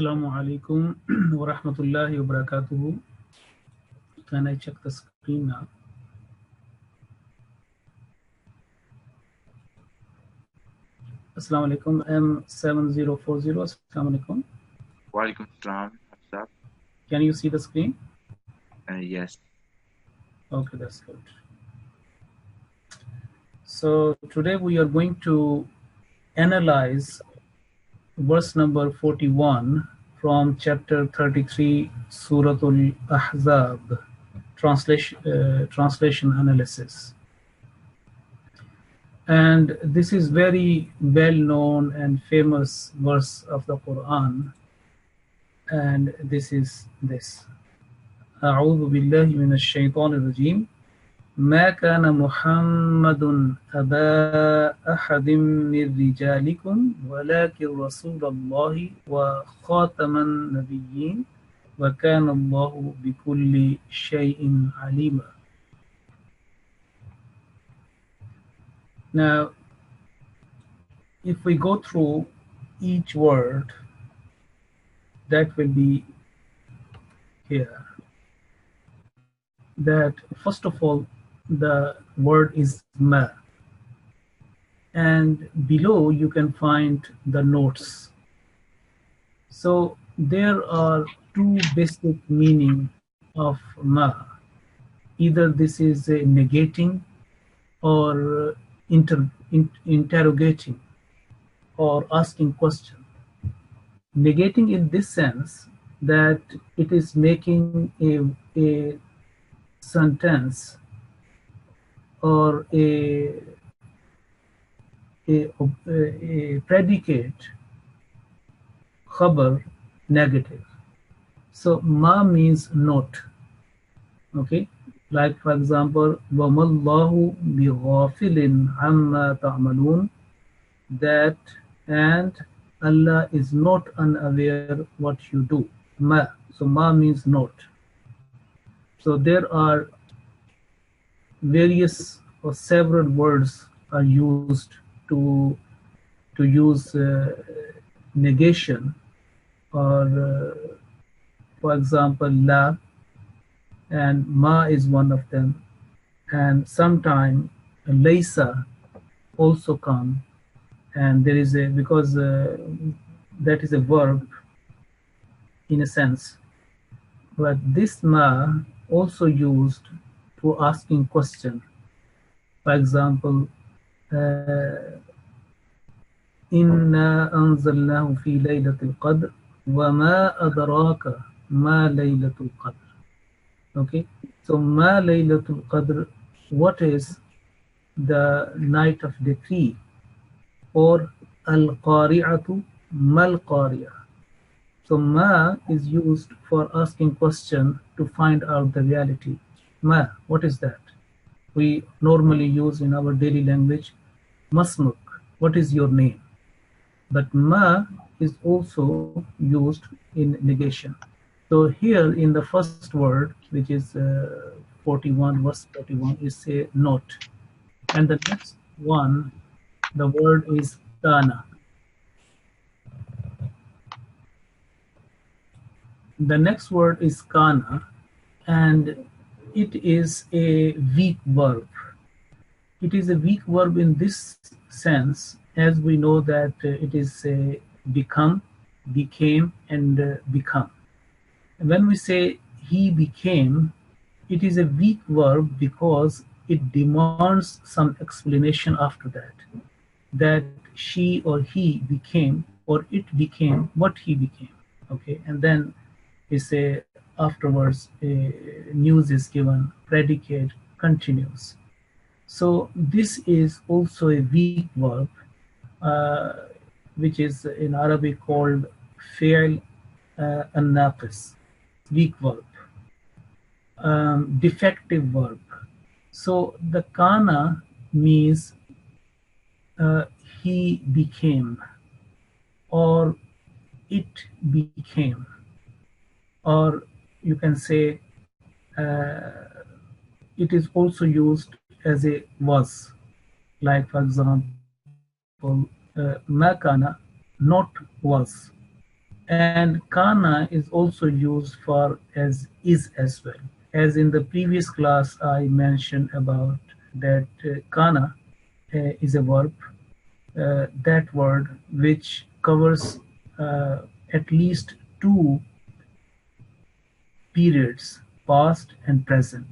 Assalamu alaikum wa rahmatullahi wa barakatuhu. Can I check the screen now? Assalamu alaikum. M7040. Assalamu alaikum. Walaikum salam. What's up? Can you see the screen? Yes. Okay, that's good. So today we are going to analyze verse number 41 from chapter 33, Suratul Ahzab, translation analysis. And this is very well known and famous verse of the Quran. And this is this. أعوذ بالله من الشيطان الرجيم ما كان محمد أبا أحد من رجالكم ولكن رسول الله وخاتم النبيين وكان الله بكل شيء عليما. Now, if we go through each word, that will be here. That first of all, the word is ma, and below you can find the notes. So there are two basic meaning of ma. Either this is a negating or interrogating or asking question. Negating in this sense that it is making a sentence or a predicate khabar negative. So ma means not. Okay, like for example, وَمَاللَّهُ بِغَافِلٍ عَمَّا تَعْمَلُونَ, that and Allah is not unaware what you do. Ma. So ma means not. So there are various or several words are used to use negation, or for example la, and ma is one of them, and sometime laysa also come, and there is a, because that is a verb in a sense, but this ma also used for asking question. For example, إِنَّا أَنزَلْنَاهُ فِي لَيْلَةِ الْقَدْرِ وَمَا أَدْرَاكَ مَا لَيْلَةُ الْقَدْرِ. Okay, so ma laylatul qadr, what is the night of decree, or al-qari'atu mal qari'ah. So ma is used for asking question to find out the reality. Ma, what is that? We normally use in our daily language masmuk, what is your name? But ma is also used in negation. So here in the first word, which is 41, verse 41, is a not. And the next one, the word is kana. The next word is kana, and it is a weak verb. It is a weak verb in this sense, as we know that it is a become, became, and become. When we say he became, it is a weak verb because it demands some explanation after that she or he became, or it became what he became. Okay, and then we say afterwards news is given, predicate continues. So this is also a weak verb, which is in Arabic called fi'l an-naqis, weak verb, defective verb. So the kana means he became, or it became, or you can say it is also used as a was. Like for example, ma kana, not was. And kana is also used for as is as well. As in the previous class, I mentioned about that kana is a verb, that word which covers at least two periods, past and present.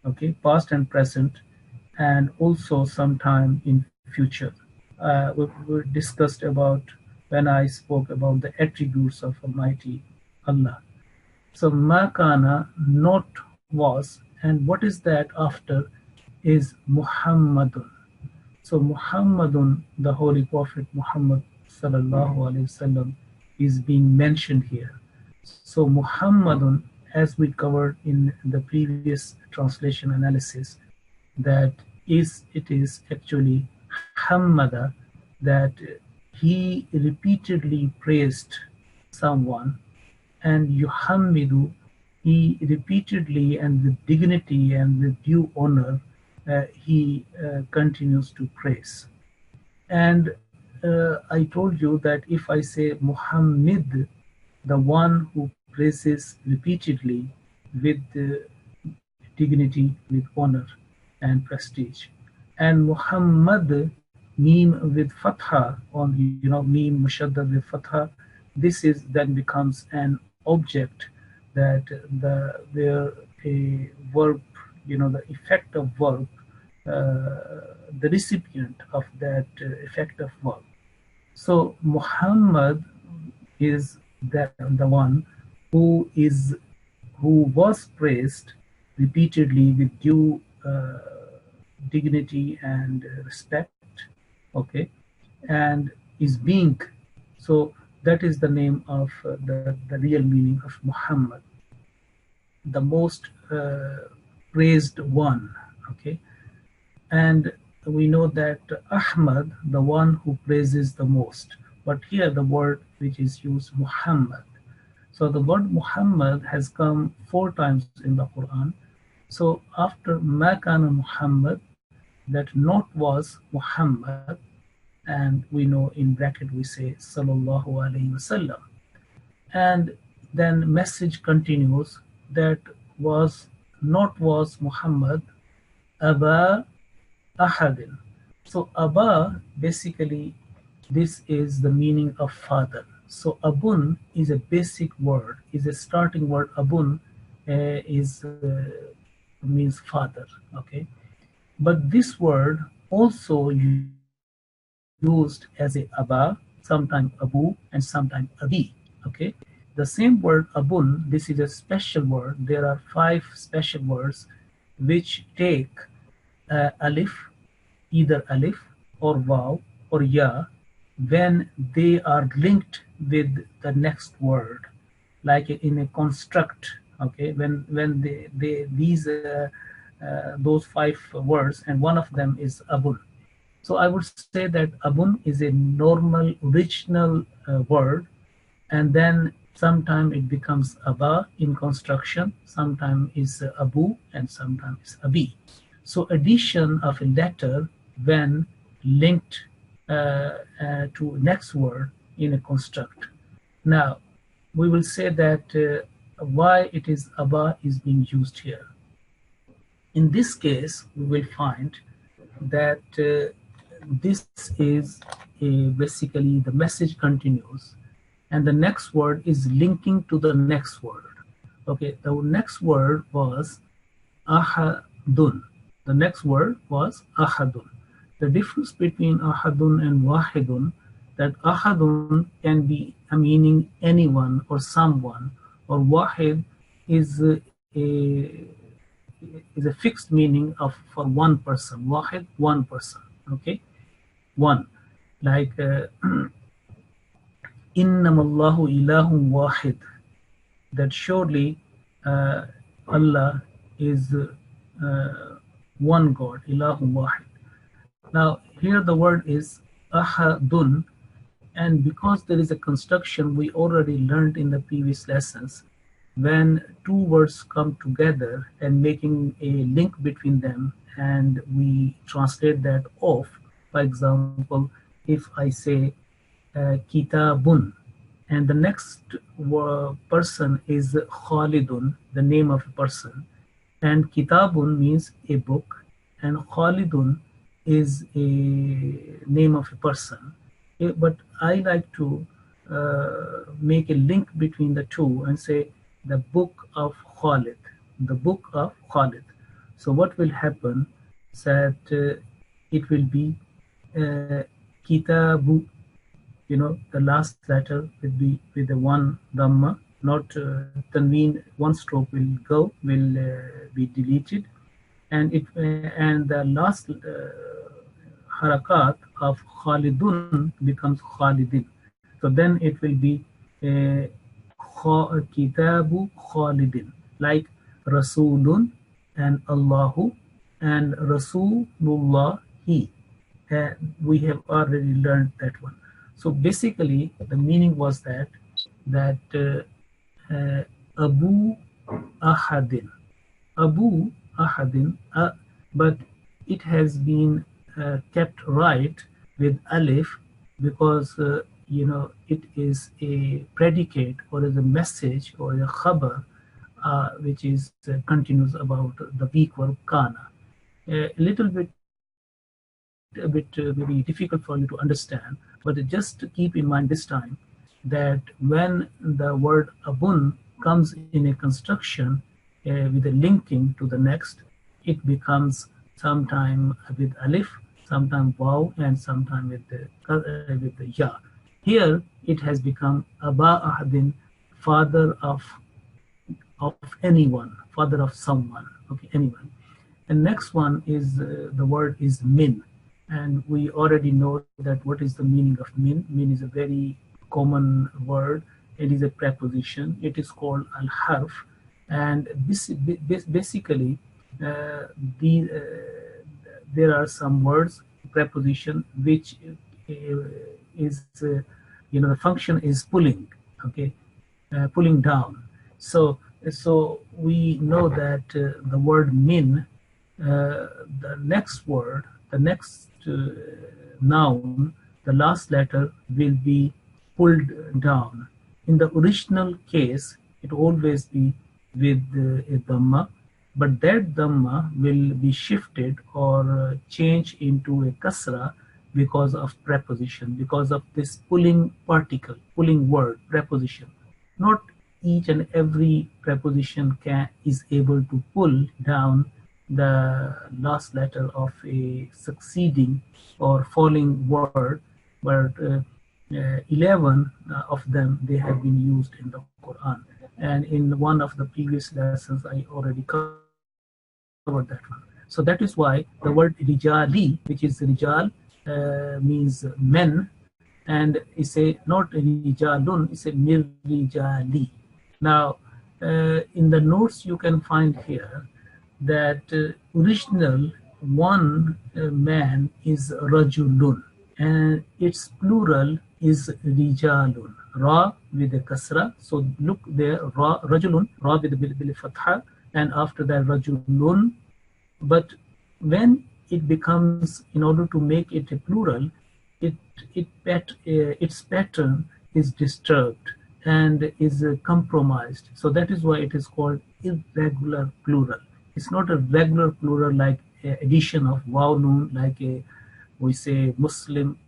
Okay, past and present, and also sometime in future. We discussed about when I spoke about the attributes of Almighty Allah. So makana not was, and what is that after is Muhammadun. So Muhammadun, the Holy Prophet Muhammad sallallahu alaihi wasallam, is being mentioned here. So Muhammadun, as we covered in the previous translation analysis, that is it is actually Hammada, that he repeatedly praised someone, and Yuhammidu, he repeatedly and with dignity and with due honor, he continues to praise. And I told you that if I say Muhammad, the one who praises repeatedly with dignity, with honor and prestige, and Muhammad, meme with fatha on, meme mushaddad with fatha, this is then becomes an object that where a verb, the effect of verb, the recipient of that effect of verb. So Muhammad is the one who is who was praised repeatedly with due dignity and respect, okay, and is being. So that is the name of the real meaning of Muhammad, the most praised one, okay. And we know that Ahmad, the one who praises the most, but here the word which is used, Muhammad. So the word Muhammad has come 4 times in the Quran. So after Makana Muhammad, that not was Muhammad, and we know in bracket we say Sallallahu Alaihi Wasallam. And then message continues that was not was Muhammad, Aba Ahadin. So Aba, basically this is the meaning of father. So Abun is a basic word, is a starting word. Abun is means father, okay. But this word also used as a Aba, sometime Abu, and sometime Abi, okay. The same word Abun, this is a special word. There are 5 special words which take alif, either alif or waw or ya, when they are linked with the next word, like in a construct, okay. When they these those 5 words, and one of them is abun. So I would say that abun is a normal original word, and then sometime it becomes aba in construction, sometime is abu, and sometimes is abi. So addition of a letter when linked to next word in a construct. Now we will say that why it is aba is being used here. In this case, we will find that this is basically the message continues, and the next word is linking to the next word. Okay, the next word was ahadun. The next word was ahadun. The difference between ahadun and wahidun, that ahadun can be a meaning anyone or someone, or wahid is a fixed meaning of for one person. Wahid, one person. Okay, one. Like innamallahu ilahun wahid. That surely Allah is one God. Ilahun wahid. Now here the word is ahadun, and because there is a construction we already learned in the previous lessons, when 2 words come together and making a link between them, and we translate that off. For example, if I say kitabun, and the next person is Khalidun, the name of a person, and Kitabun means a book, and Khalidun is a name of a person. But I like to make a link between the two and say the book of Khalid, the book of Khalid. So what will happen is that it will be Kitabu, the last letter will be with the one dhamma, not tanween. One stroke will be deleted, and the last harakat of Khalidun becomes Khalidin. So then it will be uh, Kitabu Khalidin, like Rasulun and Allahu and Rasulullah he. We have already learned that one. So basically, the meaning was that Abu Ahadin, Abu Ahadin, but it has been kept right with Alif because it is a predicate or is a message or a khabar which is continuous about the weak verb kana. A little bit maybe difficult for you to understand, but just keep in mind this time that when the word abun comes in a construction with a linking to the next, it becomes sometime with alif, sometime waw, and sometime with the ya. Here it has become aba ahadin, father of anyone, father of someone, okay, anyone. And next one is the word is min, and we already know that what is the meaning of min. Min is a very common word. It is a preposition. It is called al harf, and this basically uh, the there are some words preposition which is the function is pulling, okay, pulling down. So we know that the word min, the next word, the next noun, the last letter will be pulled down. In the original case, it always be with a dhamma, but that dhamma will be shifted or changed into a kasra because of preposition, because of this pulling particle, pulling word, preposition. Not each and every preposition is able to pull down the last letter of a succeeding or falling word, but 11 of them they have been used in the Quran. And in one of the previous lessons, I already covered that one. So that is why the word rijali, which is rijal, means men, and it's a not rijalun, it's a mirrijali. Now, in the notes you can find here that original one man is rajulun, and its plural is rijalun. Ra with a kasra. So look there, ra rajulun, ra with the fatha, and after that rajulun. But when it becomes, in order to make it a plural, it its pattern is disturbed and is compromised. So that is why it is called irregular plural. It's not a regular plural like addition of waw noon, like we say Muslim,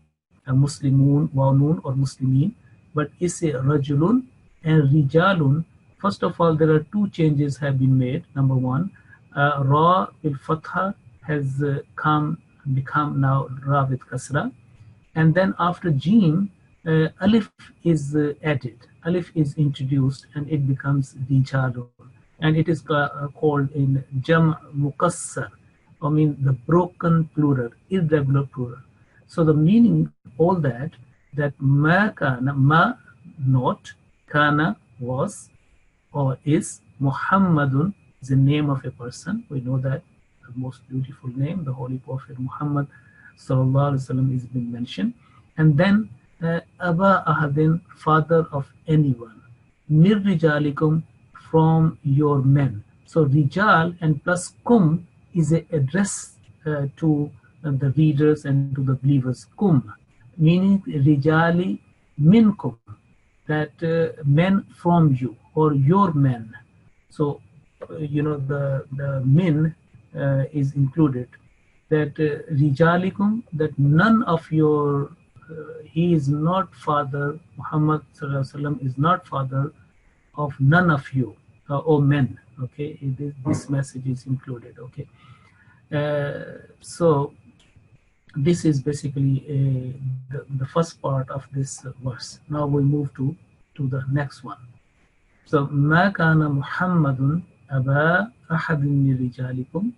Muslimun, waw noon, or Muslimin, but it's a rajulun and rijalun. First of all, there are two changes have been made. Number one, ra with fatha has become now ra with kasra, and then after jim, alif is added, alif is introduced, and it becomes rijalun, and it is called in jam mukassar, I mean the broken plural, irregular plural. So the meaning all that ma kana, ma not, kana was or is, Muhammadun is the name of a person. We know that the most beautiful name, the Holy Prophet Muhammad sallallahu alaihi wasallam, is being mentioned. And then Aba Ahadin, father of anyone. Mir Rijalikum, from your men. So Rijal and plus kum is a address to the readers and to the believers. Kum, meaning Rijali minkum. that men from you or your men. So the min is included, that rijalikum, that none of your he is not father, Muhammad sallallahu alaihi wasallam is not father of none of you, or men. Okay, this message is included. Okay, so this is basically the first part of this verse. Now we move to the next one. So ما كان محمد أبا أحد من رجالكم.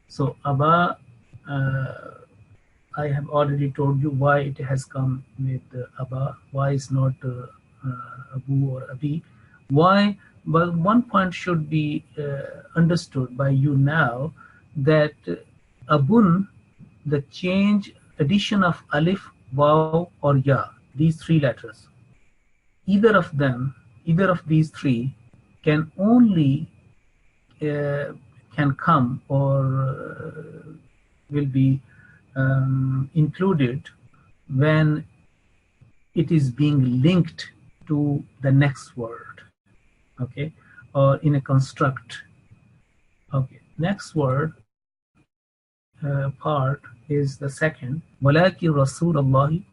So Aba, I have already told you why it has come with Aba. Why is not Abu or Abi? Why? Well, one point should be understood by you now, that Abun, the change, addition of alif, waw, or ya, these three letters, either of them, either of these three can only can come or will be included when it is being linked to the next word, okay, or in a construct. Okay, next word part is the second, walakin Rasulullah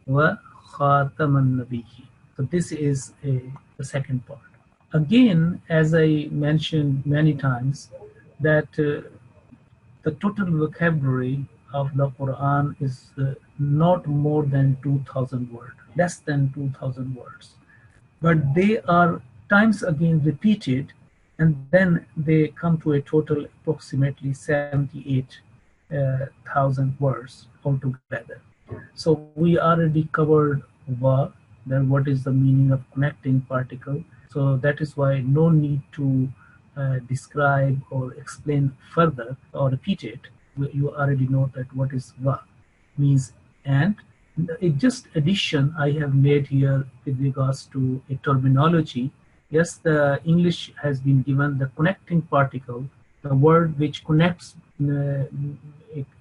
wa khataman nabiyyin. So this is the second part. Again, as I mentioned many times, that the total vocabulary of the Quran is not more than 2,000 words, less than 2,000 words. But they are times again repeated, and then they come to a total approximately 78,000 words altogether. So we already covered va, then what is the meaning of connecting particle. So that is why no need to describe or explain further or repeat it. You already know that what is va means. And it just addition I have made here with regards to a terminology. Yes, the English has been given the connecting particle, the word which connects a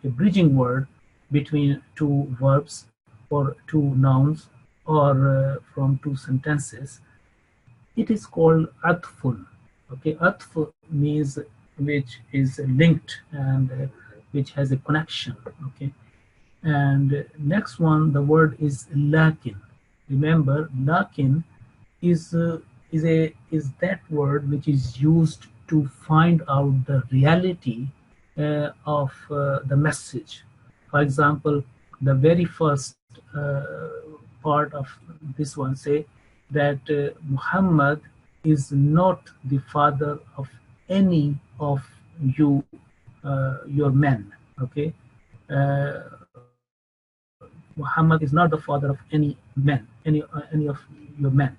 bridging word between two verbs or two nouns, or from two sentences. It is called atfun. Okay, atf means which is linked and which has a connection. Okay, and next one, the word is lakin. Remember, lakin is that word which is used to find out the reality of the message. For example, the very first part of this one say that Muhammad is not the father of any of you, your men. Okay, Muhammad is not the father of any men, any of your men.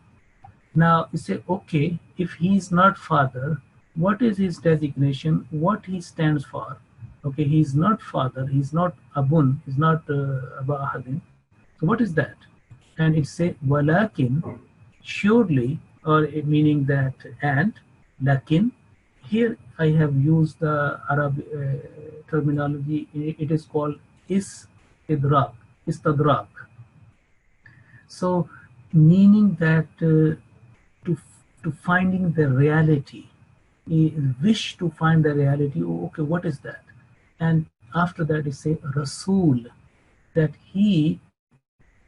Now you say, okay, if he is not father, what is his designation? What he stands for? Okay, he is not father. He is not abun. He is not aba ahadin. So what is that? And it say walakin, surely, or meaning that and lakin. Here I have used the Arab terminology. It is called istidrak. Istidrak. So meaning that to finding the reality, wish to find the reality. Oh, okay, what is that? And after that, it say Rasul, that he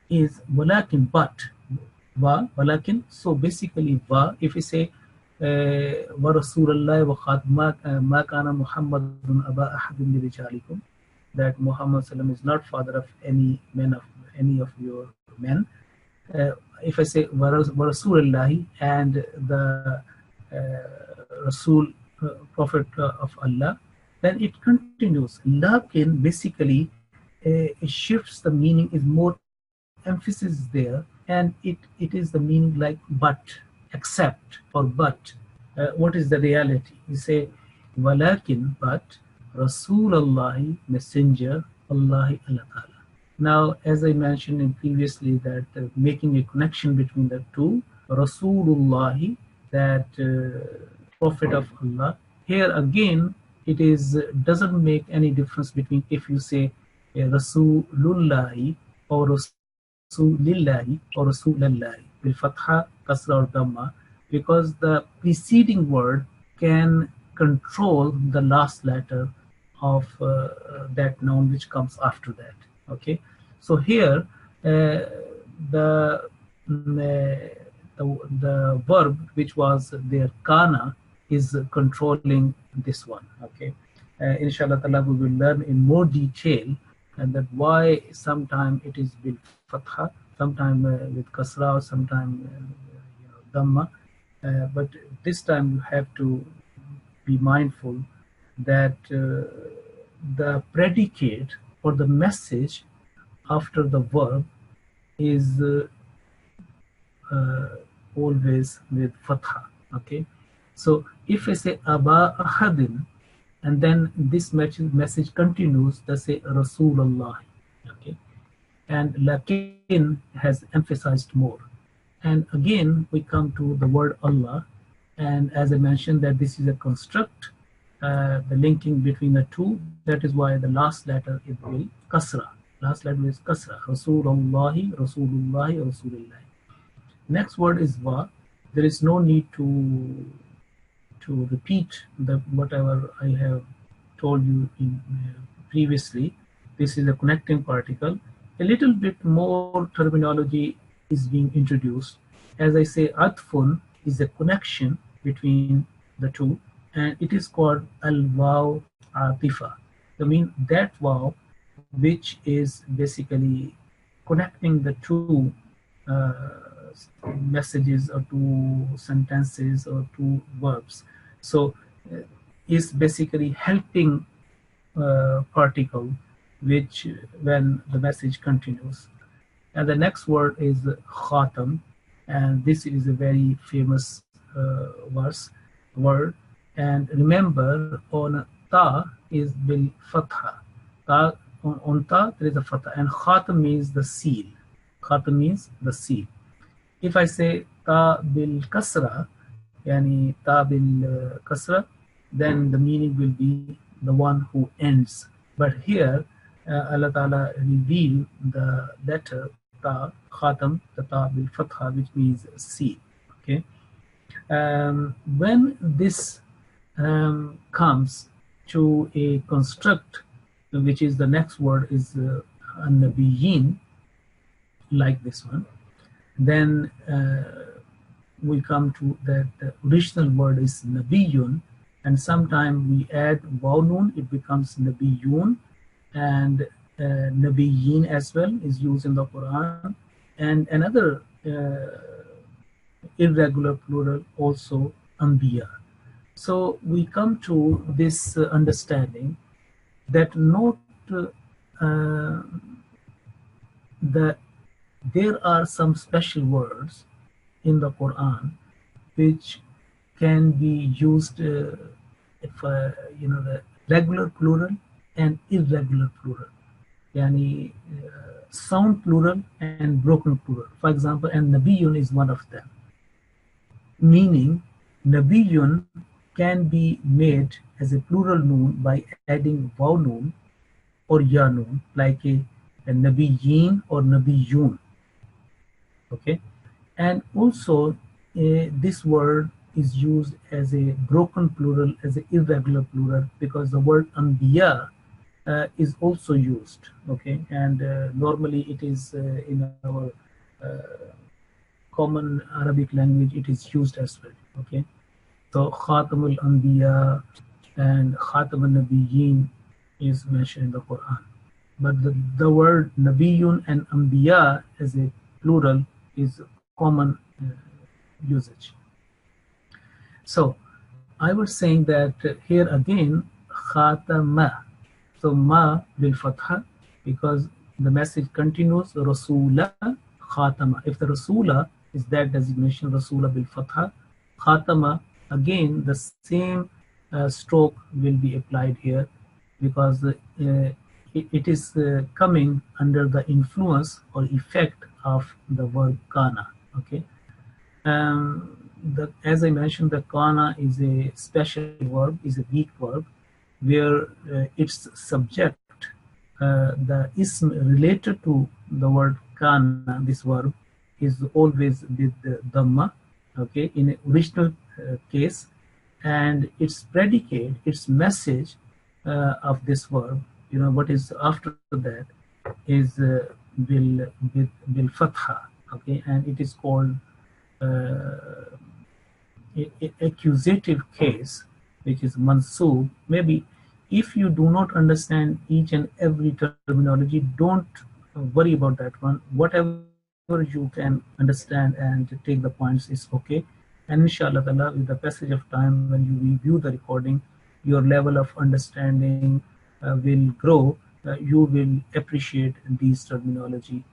is walakin, but va walakin. So basically, va. If we say wa Rasulullah wa khatma ma kana Muhammadun aba ahadin min rijalikum, that Muhammad sallam is not father of any men of any of your men. If I say Rasulullah and the Rasul, Prophet of Allah, then it continues. Lakin basically it shifts the meaning, is more emphasis there, and it is the meaning like but, except, or but. What is the reality? You say walakin, but Rasulullah, messenger Allah Ta'ala. Now, as I mentioned in previously, that making a connection between the two, Rasulullah, that Prophet of Allah. Here again, it is doesn't make any difference between if you say Rasulullah or Rasulillahi or Rasulallah. bil fatha, kasra or dhamma, because the preceding word can control the last letter of that noun which comes after that. Okay, so here the the verb which was their kana is controlling this one. Okay, inshallah ta'ala we will learn in more detail and that why sometime it is bil fatha, sometime with kasra, or sometime dhamma, but this time you have to be mindful that the predicate or the message after the verb is always with fatha. Okay, so if I say aba ahadin, and then this message continues, let's say Rasulullah. Okay, and lakin has emphasized more. And again we come to the word Allah, and as I mentioned that this is a construct, the linking between the two, that is why the last letter is will kasra, last letter is kasra, Rasulullahi, Rasulullahi, Rasulullah. Next word is va. There is no need to repeat the whatever I have told you in previously. This is a connecting particle. A little bit more terminology is being introduced. As I say, atfun is a connection between the two, and it is called al-waw atifa. I mean that waw which is basically connecting the two messages or two sentences or two verbs. So is basically helping particle which when the message continues. And the next word is khatam, and this is a very famous word. And remember, on ta is bil fatha. Ta on ta there is a fatha, and khatam means the seal. Khatam means the seal. If I say ta bil kasra, yani ta bil kasra, then the meaning will be the one who ends. But here Allah Ta'ala revealed the letter ta, khatam, the ta bil fatha, which means seal. Okay. When this comes to a construct, which is the next word is an-nabiyyin, like this one, then we come to that the original word is nabiyun, and sometimes we add waw nun, it becomes nabiyun, and nabiyyin as well is used in the Quran, and another irregular plural also anbiya. So we come to this understanding that not that there are some special words in the Quran which can be used if the regular plural and irregular plural, yani sound plural and broken plural. For example, and nabiyun is one of them, meaning nabiyun can be made as a plural noun by adding waw noun or ya noun, like a nabiyyin or nabiyun. Okay, and also this word is used as a broken plural, as an irregular plural, because the word anbiya is also used. Okay, and normally it is in our common Arabic language, it is used as well. Okay, so Khatamul Anbiya and Khatam al-Nabiyyin is mentioned in the Quran. But the word Nabiyun and Anbiya as a plural is common usage. So I was saying that here again, Khatama. So ma bil fatha, because the message continues, Rasula Khatama. If the Rasula is that designation, Rasula bil fatha, Khatama, again the same stroke will be applied here, because it is coming under the influence or effect of the verb kana. Okay, as I mentioned, the kana is a special verb, is a weak verb, where its subject, the ism related to the word kana, this verb, is always with the dhamma, okay, in original case, and its predicate, its message of this verb, what is after that is bil fatha, okay, and it is called accusative case, which is mansub. Maybe if you do not understand each and every terminology, don't worry about that one. Whatever you can understand and take the points is okay. And inshallah ta'ala, with the passage of time, when you review the recording, your level of understanding will grow. You will appreciate these terminology.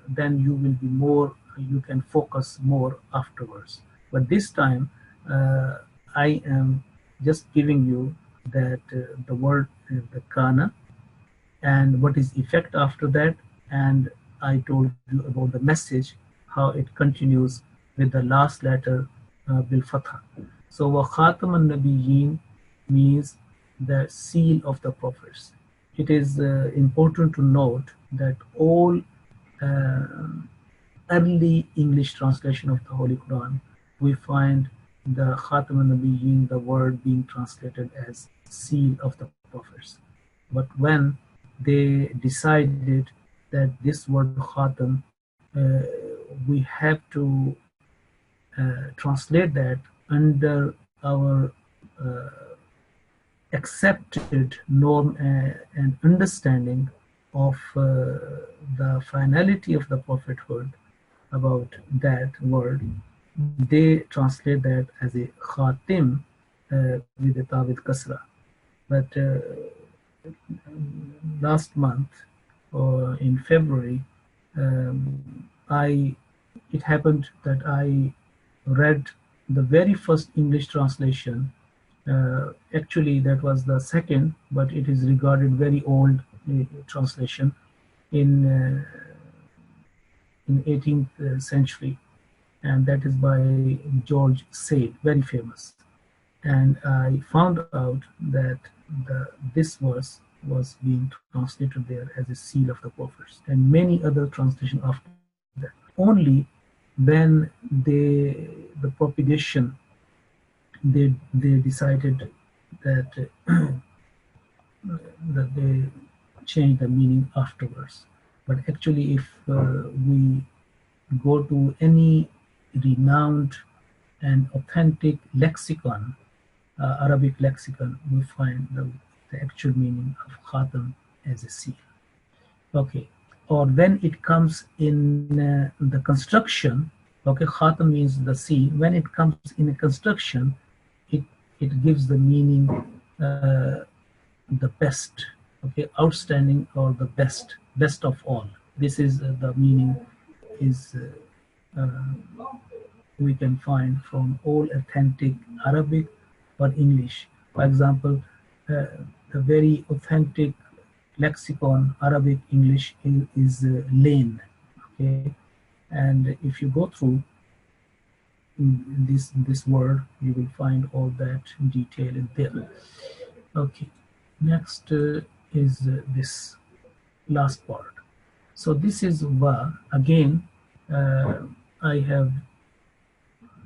Then you will be more, you can focus more afterwards. But this time, I am just giving you that the word, the kana, and what is effect after that, and I told you about the message, how it continues with the last letter bil fatha. So wa khatam an nabiyyin means the seal of the prophets. It is important to note that all uh, early English translation of the Holy Quran, we find the Khatam al-Nabiyyin, the word being translated as seal of the prophets. But when they decided that this word Khatam, we have to translate that under our accepted norm and understanding of the finality of the prophethood about that word, they translate that as a khatim with a ta with kasra. But last month or in February, I it happened that I read the very first English translation. Actually, that was the second, but it is regarded very old translation in in 18th century, and that is by George Sade, very famous. And I found out that this verse was being translated there as a seal of the prophets, and many other translations after that. Only when the propagation, they decided that that they changed the meaning afterwards. But actually, if we go to any renowned and authentic lexicon, Arabic lexicon, we find the actual meaning of khatam as a seal. Okay, or when it comes in the construction, okay, khatam means the seal. When it comes in a construction, it it gives the meaning the best, okay, outstanding or the best, best of all. This is the meaning is we can find from all authentic Arabic or English. For example, the very authentic lexicon Arabic English is lane. Okay, and if you go through this word, you will find all that detail in there. Okay, next is this last part. So this is va. Again, I have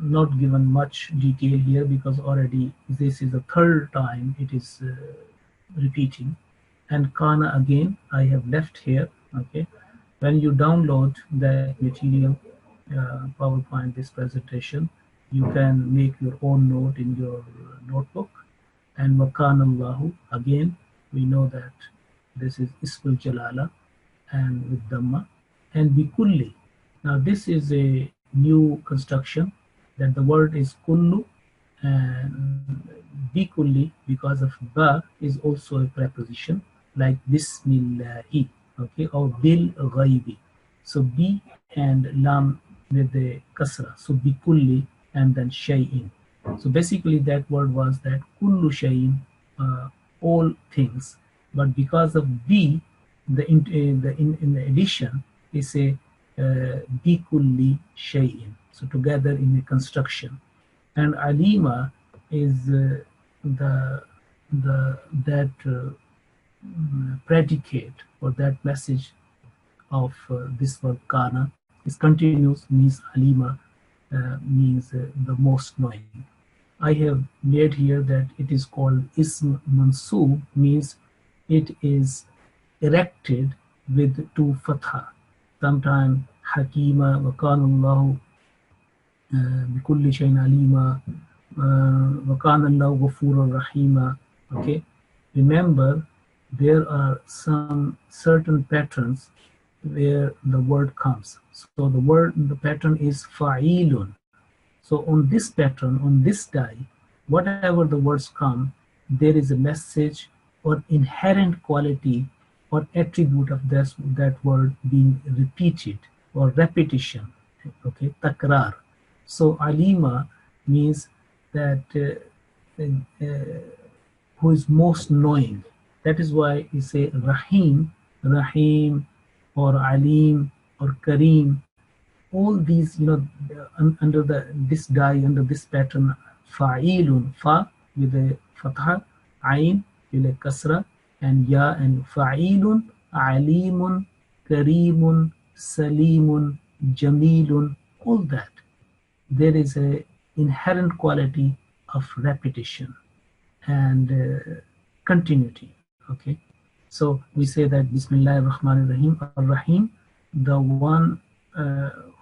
not given much detail here because already this is the third time it is repeating. And kana, again I have left here. Okay, when you download that material, PowerPoint, this presentation, you can make your own note in your notebook. And makan Allahu, again we know that this is Ismul Jalala and with Dhamma. And bikulli, now this is a new construction, that the word is kullu, and bikulli, because of ba, is also a preposition like bismillahi, okay, or bil ghaibi. So bi and lam with the kasra, so bikulli and then shay'in. So basically that word was that kullu shay'in, all things, but because of b, in the addition is a bikulli shay'in, so together in a construction. And alima is the that predicate or that message of this word kana. is continuous, means alima means the most knowing. I have made here that it is called ism mansub, means it is erected with two fatha. Sometimes hakima wa kana Allahu bikulli shay'in alima wa kana Allahu ghafurur rahima. Okay, remember there are some certain patterns where the word comes. So the pattern is fa'ilun. So on this pattern, on this die, whatever the words come, there is a message or inherent quality or attribute of that word being repeated or repetition. Okay, takrar. So alima means that who is most knowing. That is why we say Rahim, Rahim, or Alim, or Kareem. All these, under this die, under this pattern, Fa'ilun, Fa with a Fatha, Ain with a Kasra, and Ya, and Fa'ilun, Alimun, Kareemun, Salimun, Jamilun, all that. There is a inherent quality of repetition and continuity. Okay, so we say that Bismillah ar-Rahman ar-Rahim, ar-Rahim, the one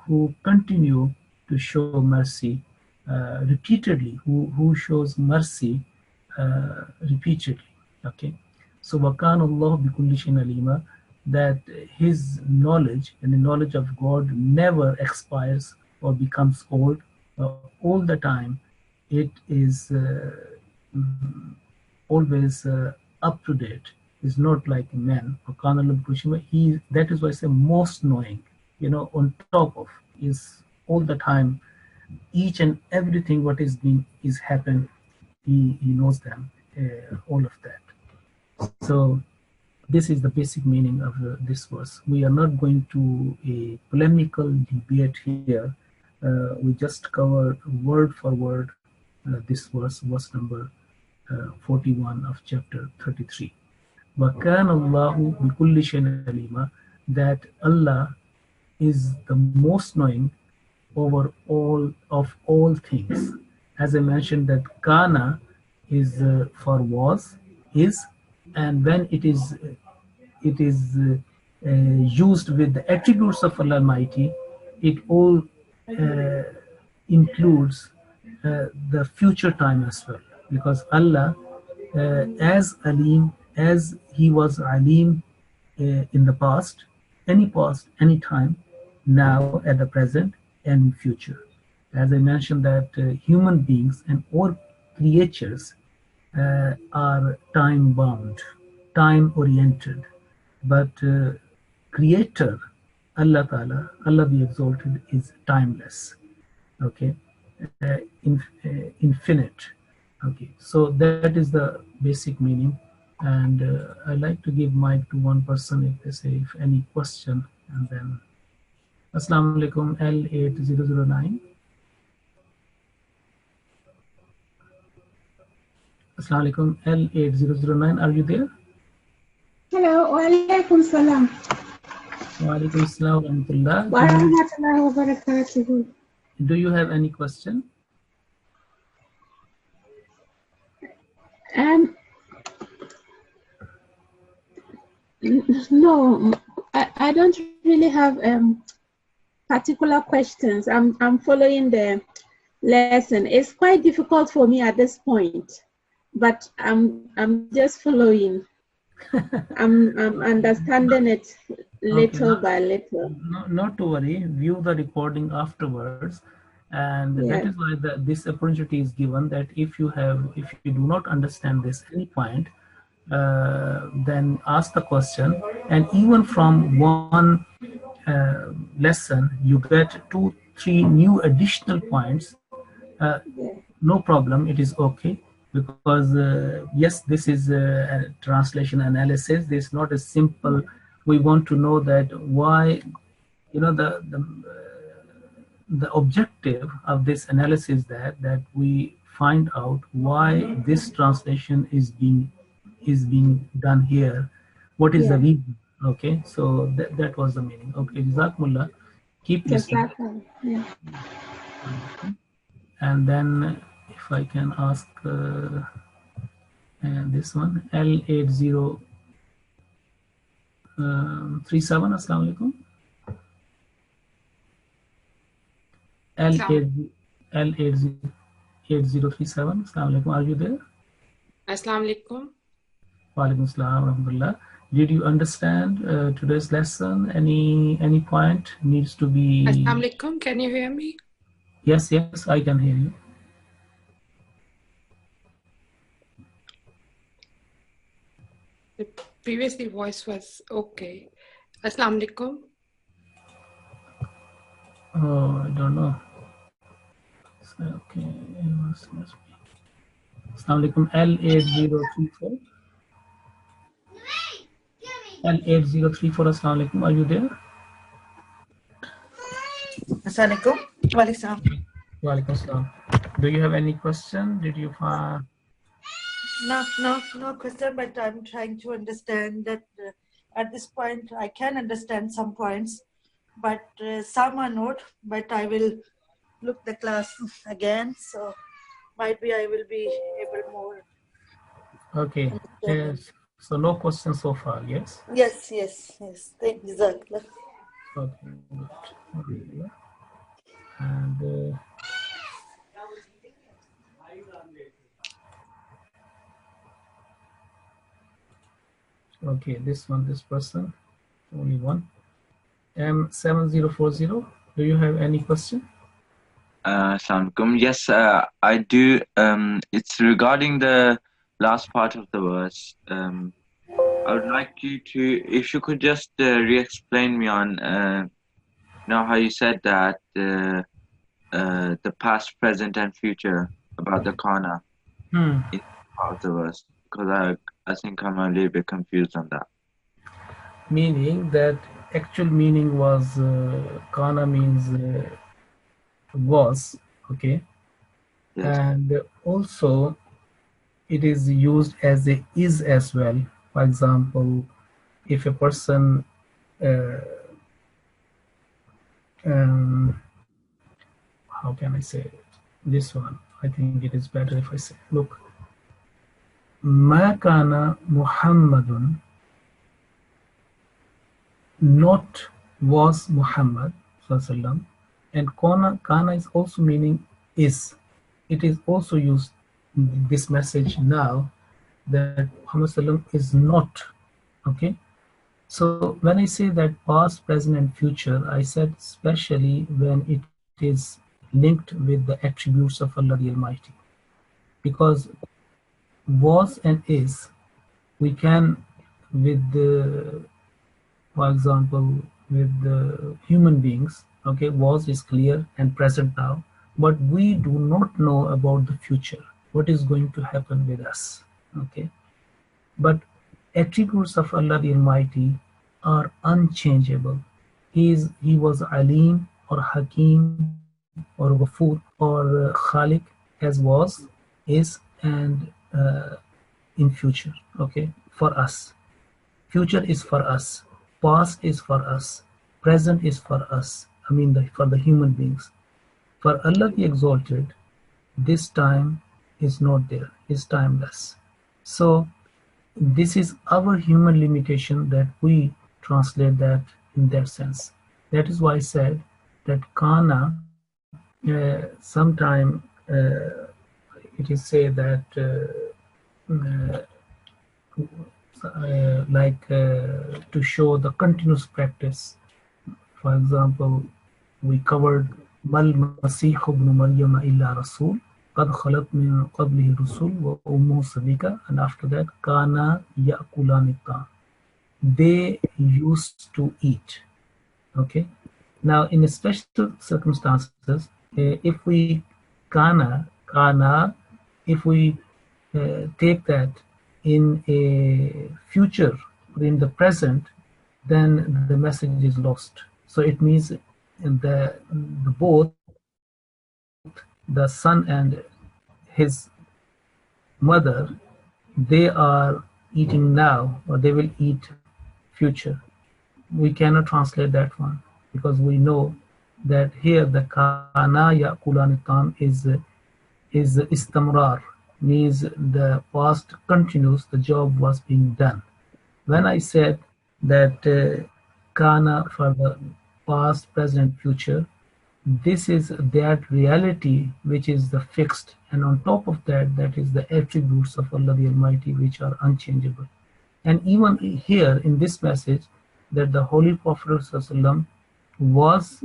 who continue to show mercy repeatedly, who shows mercy repeatedly. Okay, so wakan Allah bikulli shayin alima, that his knowledge and the knowledge of God never expires or becomes old. All the time it is always up to date. Is not like man. He, that is why I say most knowing. On top of, is all the time, each and everything what is happen. He knows them, all of that. So this is the basic meaning of this verse. We are not going to a polemical debate here. We just cover word for word this verse number 41 of chapter 33. وَكَانَ اللَّهُ بِكُلِّ شَيْءٍ عَلِيمًا, that Allah is the most knowing over all things. As I mentioned, that kana is for was, is, and when it is used with the attributes of Allah Almighty, it all includes the future time as well, because Allah, as Alim, as he was Alim in the past, any time, now, at the present, and in future. As I mentioned, that human beings and all creatures are time bound, time oriented, but Creator, Allah Ta'ala, Allah be exalted, is timeless. Okay, infinite. Okay, so that is the basic meaning. And I like to give mic to one person if they say if any question, and then Assalamu alaikum L8009. Assalamu alaikum L8009. Are you there? Hello, wa alaikum salam. Wa alaikum salam wa rahmatullah. Wa rahmatullahi wa barakatuhu. Do you have any question? No, I don't really have particular questions. I'm following the lesson. It's quite difficult for me at this point, but I'm just following. I'm understanding it little by little. Not to worry. View the recording afterwards, and that is why this opportunity is given. That if you do not understand this any point, then ask the question, and even from one lesson you get 2-3 new additional points. No problem, it is okay, because yes, this is a translation analysis. This is not a simple, we want to know that why, the objective of this analysis, that we find out why this translation is being done here. What is the reason? Okay, so that was the meaning. Okay, Jazakumullah. Keep listening. Yeah. And then if I can ask this one, L8037, Assalamu alaikum. L8037, Assalamu alaikum. Are you there? Assalamu alaikum. Wa alaikum assalam, rahmatullah. Did you understand today's lesson? Any point needs to be? Assalamu alaikum. Can you hear me? Yes, I can hear you. The previously voice was okay. Assalamu alaikum. Oh, I don't know. So, okay, must be. Assalamu alaikum. L8034. L8034. Assalamu alaikum. Are you there? Assalamu alaikum. Wa alaikum. Wa alaikum assalam. Do you have any question? Did you find? No question, but I'm trying to understand that at this point I can understand some points, but some are not, but I will look the class again, so might be I will be able more. Okay, yes. So no questions so far, yes? Yes. Thank you. Okay, good. And okay, this person, only one. M7040, do you have any question? Assalamu alaikum. Yes, I do. It's regarding the last part of the verse. I would like you to, if you could just re-explain me on, how you said that the past, present, and future about the kana in part of the verse, because I think I'm a little bit confused on that. Meaning that actual meaning was kana means was, okay, Yes. and also it is used as a is as well. For example, if a person how can I say it? This one, I think it is better if I say, look, ma kana Muhammadun, not was Muhammad sallallahu, and kana is also meaning is. It is also used in this message now that Muhammad sallallahu is not, okay. So when I say that past, present, and future, I said especially when it is linked with the attributes of Allah the Almighty, because was and is, we can with the, for example, with the human beings, okay, was is clear and present now, but we do not know about the future, what is going to happen with us, okay. But attributes of Allah the Almighty are unchangeable. He was Alim or Hakim or Ghafoor or Khalik, as was, is, and in future, okay, for us. Future is for us, past is for us, present is for us, I mean for the human beings. For Allah the Exalted, this time is not there, is timeless. So this is our human limitation that we translate that in that sense. That is why I said that kana, sometime it is said that to show the continuous practice. For example, we covered Mal Masih ibn Maryam illa Rasul قد خلت من قبله الرسل وأمه صديقة, and after that kana يأكلان الطعام, they used to eat, okay. Now in special circumstances, if we kana if we take that in a future or in the present, then the message is lost. So it means the both the son and his mother, they are eating now or they will eat future. We cannot translate that one because we know that here the kana ya'kulani ta'am is istamrar, means the past continuous, the job was being done. When I said that kana for the past, present, future, this is that reality which is the fixed, and on top of that, that is the attributes of Allah the Almighty which are unchangeable. And even here in this message, that the Holy Prophet ﷺ was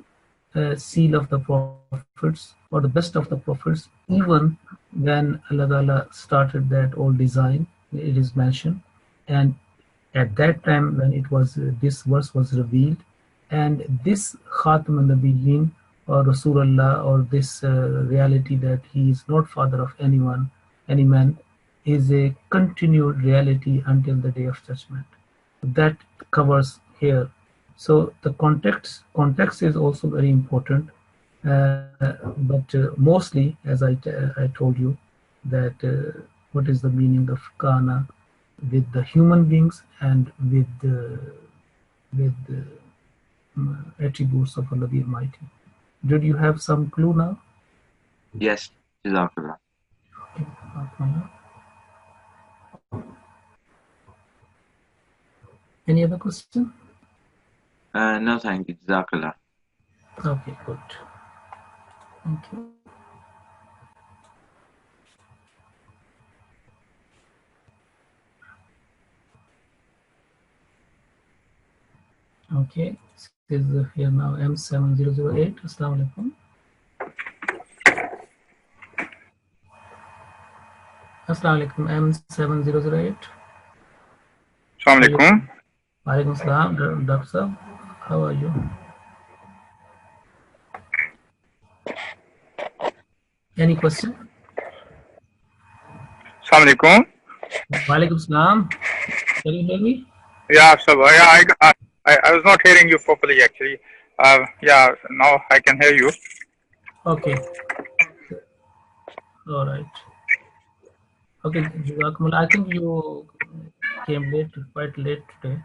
a seal of the prophets or the best of the prophets, even when Allah Ta'ala started that old design, it is mentioned. And at that time when it was this verse was revealed, and this Khatam al-Nabiyyin or Rasulullah, or this reality that he is not father of anyone, any man, is a continued reality until the day of judgment. That covers here. So the context is also very important, but mostly, as I told you, that what is the meaning of kana with the human beings and with the attributes of Allah the Almighty. Did you have some clue now? Yes, Jazakallah. Any other question? No, thank you, Jazakallah. Okay, good. Thank you. Okay, this is here now M7008. Assalamu alaikum. Assalamu alaikum, M7008. Assalamu alaikum. Walaikum salam, Dr. Sahab. How are you? Any question? Assalamu alaikum. Walaikum salam. Can you hear me? Yeah, so yeah, I was not hearing you properly actually. Yeah, now I can hear you. Okay. All right. Okay, Jazakumullah. I think you came late, quite late today.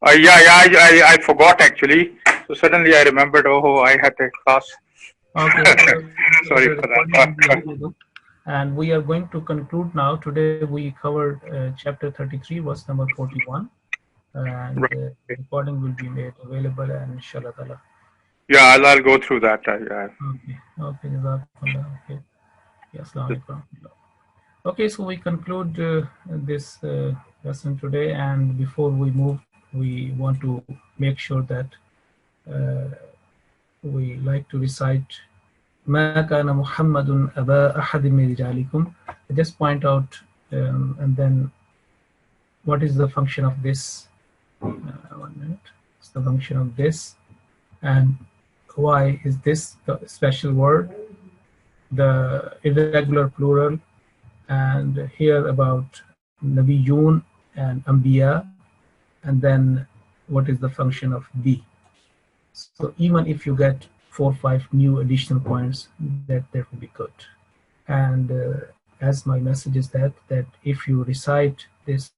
I forgot actually. So suddenly I remembered. Oh, I had a class. Okay. Sorry for that. And we are going to conclude now. Today we covered chapter 33, verse number 41. And the recording will be made available, and inshallah ta'ala. Yeah, I'll go through that. Yeah. Okay, Jazakumullah. Okay. Yes, okay, so we conclude this lesson today, and before we move, we want to make sure that we like to recite ما كان محمد أبا أحد من رجالكم. I just point out and then what is the function of this. 1 minute. It's the function of this, and why is this the special word, the irregular plural, and here about Nabiyun and Anbiya, and then what is the function of be. So even if you get 4 or 5 new additional points, that will be good. And as my message is that if you recite this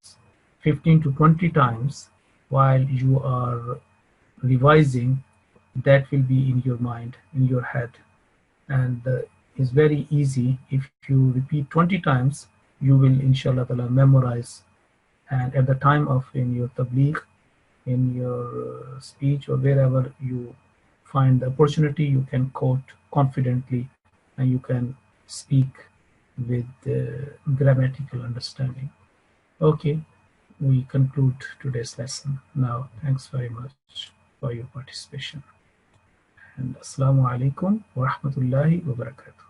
15 to 20 times while you are revising, that will be in your mind, in your head. And it's very easy. If you repeat 20 times, you will inshallah ta'ala memorize. And at the time of in your tabligh, in your speech, or wherever you find the opportunity, you can quote confidently and you can speak with grammatical understanding. Okay, we conclude today's lesson now. Thanks very much for your participation. And Assalamu alaikum wa rahmatullahi wa barakatuh.